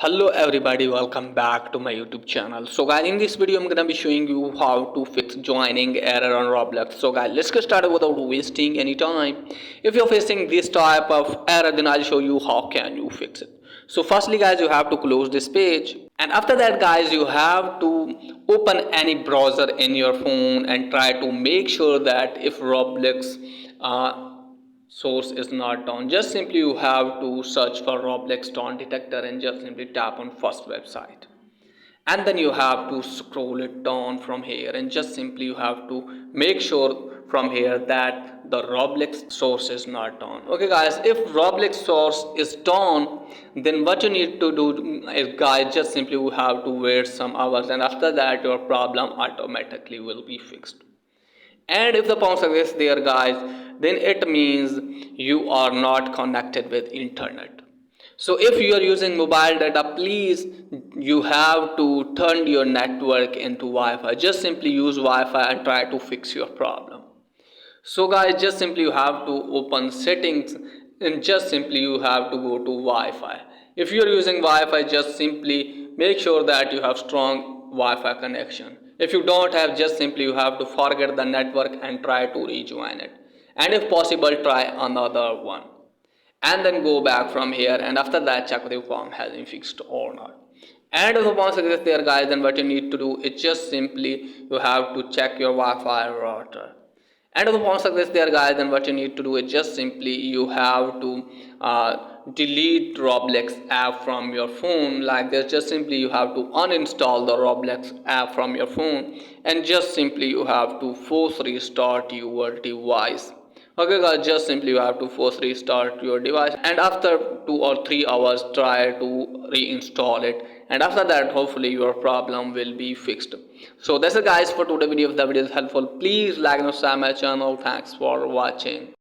Hello everybody, welcome back to my YouTube channel. So guys, in this video I'm gonna be showing you how to fix joining error on Roblox. So guys, let's get started without wasting any time. If you're facing this type of error, then I'll show you how can you fix it. So firstly guys, you have to close this page, and after that guys, you have to open any browser in your phone and try to make sure that if Roblox source is not down, just simply you have to search for Roblox tone detector and just simply tap on first website, and then you have to scroll it down from here and just simply you have to make sure from here that the Roblox source is not down. Okay guys, if Roblox source is down, then what you need to do is guys, just simply you have to wait some hours, and after that your problem automatically will be fixed. And if the pound is there guys, then it means you are not connected with internet. So if you are using mobile data, please, you have to turn your network into Wi-Fi. Just simply use Wi-Fi and try to fix your problem. So guys, just simply you have to open settings and just simply you have to go to Wi-Fi. If you are using Wi-Fi, just simply make sure that you have strong Wi-Fi connection. If you don't have, just simply you have to forget the network and try to rejoin it, and if possible try another one, and then go back from here, and after that check the form has been fixed or not. And if the bounce is there guys, then what you need to do is just simply you have to check your Wi-Fi router. And if the bounce is there guys, then what you need to do is just simply you have to delete Roblox app from your phone like this. Just simply you have to uninstall the Roblox app from your phone, and just simply you have to force restart your device. Okay guys, just simply you have to force restart your device, and after 2 or 3 hours try to reinstall it, and after that hopefully your problem will be fixed. So that's it guys for today's video. If the video is helpful, please like and subscribe my channel. Thanks for watching.